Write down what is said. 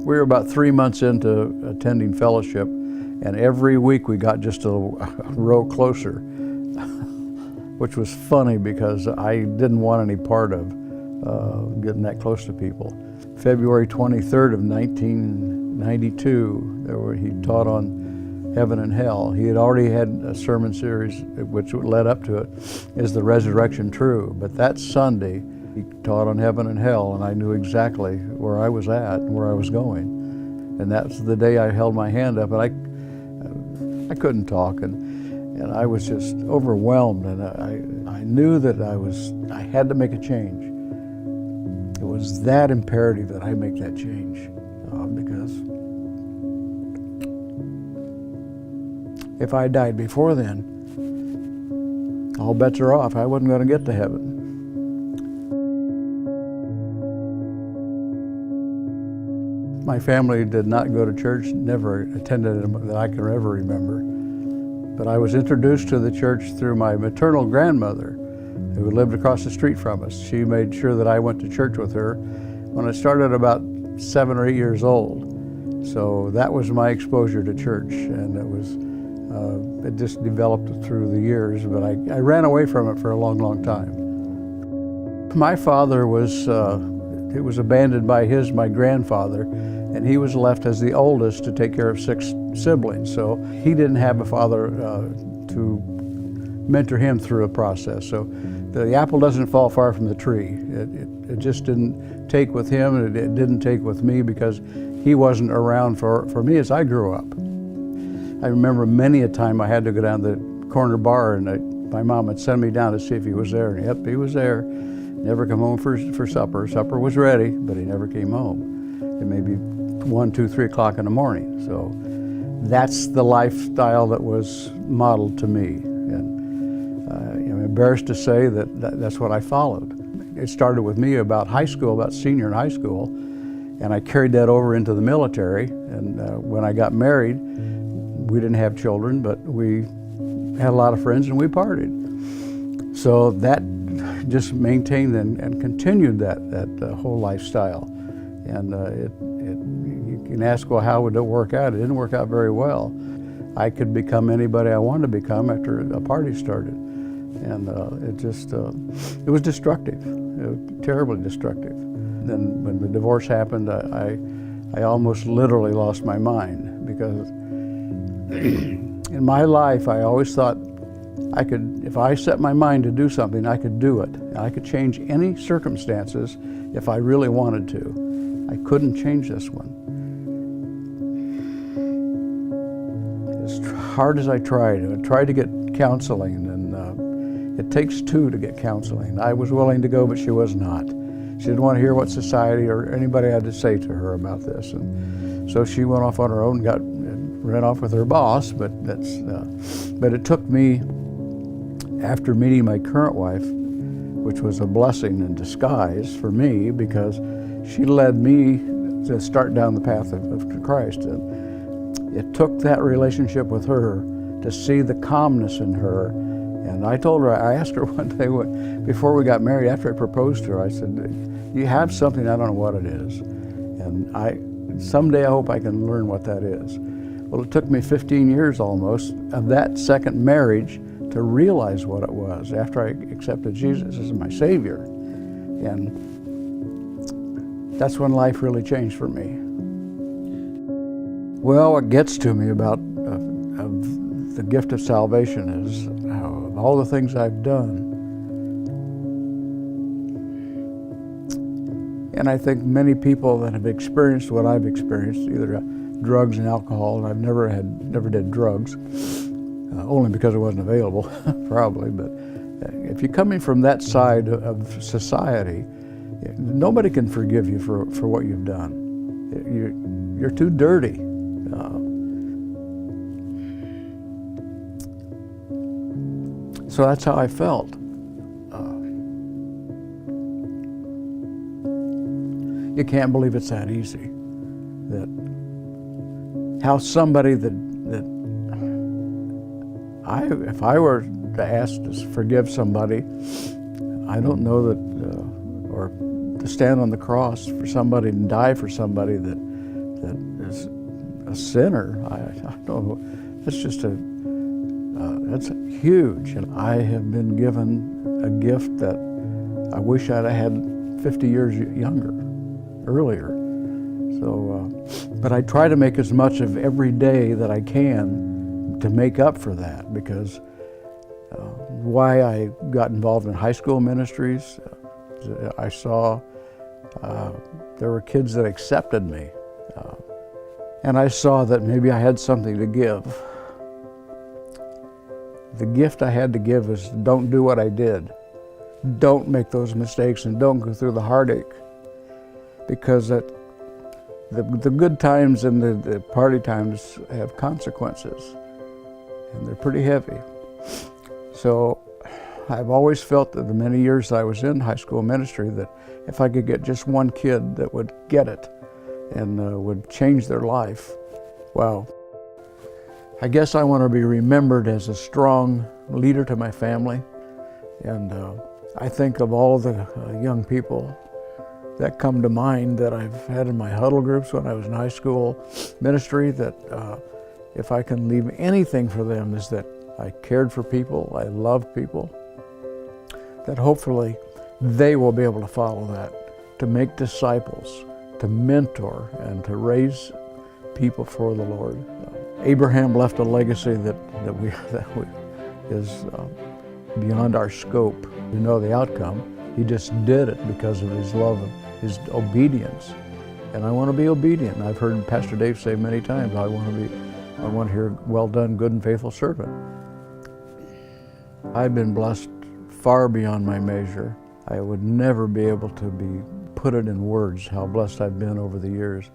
We were about 3 months into attending Fellowship, and every week we got just a row closer, which was funny because I didn't want any part of getting that close to people. February 23rd of 1992, he taught on heaven and hell. He had already had a sermon series which led up to it, Is the Resurrection True? But that Sunday, he taught on heaven and hell, and I knew exactly where I was at and where I was going. And that's the day I held my hand up, and I couldn't talk, and I was just overwhelmed, and I knew that I had to make a change. It was that imperative that I make that change, because if I died before then, all bets are off. I wasn't going to get to heaven. My family did not go to church, never attended it that I can ever remember. But I was introduced to the church through my maternal grandmother, who lived across the street from us. She made sure that I went to church with her when I started about 7 or 8 years old. So that was my exposure to church, and it just developed through the years, but I ran away from it for a long, long time. My father was abandoned by my grandfather, and he was left as the oldest to take care of 6 siblings. So he didn't have a father to mentor him through a process. So the apple doesn't fall far from the tree. It just didn't take with him, and it didn't take with me because he wasn't around for me as I grew up. I remember many a time I had to go down to the corner bar, and my mom would send me down to see if he was there, and yep, he was there. Never come home for supper. Supper was ready, but he never came home. It may be 1, 2, 3 o'clock in the morning. So that's the lifestyle that was modeled to me. And I'm embarrassed to say that's what I followed. It started with me about high school, about senior in high school, and I carried that over into the military. And when I got married, we didn't have children, but we had a lot of friends and we partied. So that just maintained and continued that whole lifestyle. And you can ask, well, how would it work out? It didn't work out very well. I could become anybody I wanted to become after a party started. And it was destructive. It was terribly destructive. Then when the divorce happened, I almost literally lost my mind, because in my life, I always thought if I set my mind to do something, I could do it. I could change any circumstances if I really wanted to. I couldn't change this one. As hard as I tried to get counseling, and it takes 2 to get counseling. I was willing to go, but she was not. She didn't want to hear what society or anybody had to say to her about this, and so she went off on her own, ran off with her boss. But it took me, after meeting my current wife, which was a blessing in disguise for me, because she led me to start down the path of Christ. And it took that relationship with her to see the calmness in her. And I asked her one day before we got married, after I proposed to her, I said, you have something, I don't know what it is. And someday I hope I can learn what that is. Well, it took me 15 years almost of that second marriage to realize what it was after I accepted Jesus as my Savior. And that's when life really changed for me. Well, what gets to me about the gift of salvation is of all the things I've done. And I think many people that have experienced what I've experienced, either drugs and alcohol, and I've never did drugs, only because it wasn't available, probably. But if you're coming from that side of society, nobody can forgive you for what you've done. You're too dirty. So that's how I felt. You can't believe it's that easy. That how somebody if I were to ask to forgive somebody, I don't know that, or to stand on the cross for somebody and die for somebody, that that is a sinner, I don't know, that's just that's huge. And I have been given a gift that I wish I'd had 50 years younger, earlier. So, but I try to make as much of every day that I can to make up for that, because why I got involved in high school ministries, I saw there were kids that accepted me, and I saw that maybe I had something to give. The gift I had to give is don't do what I did. Don't make those mistakes and don't go through the heartache, because the good times and the party times have consequences, and they're pretty heavy. So I've always felt that the many years that I was in high school ministry, that if I could get just one kid that would get it and would change their life, wow. I guess I want to be remembered as a strong leader to my family, and I think of all the young people that come to mind that I've had in my huddle groups when I was in high school ministry, that if I can leave anything for them is that I cared for people, I loved people, that hopefully they will be able to follow that, to make disciples, to mentor, and to raise people for the Lord. Abraham left a legacy that is beyond our scope. We know the outcome. He just did it because of his love and his obedience. And I want to be obedient. I've heard Pastor Dave say many times, I want to hear, well done, good and faithful servant. I've been blessed far beyond my measure. I would never be able to put it in words how blessed I've been over the years.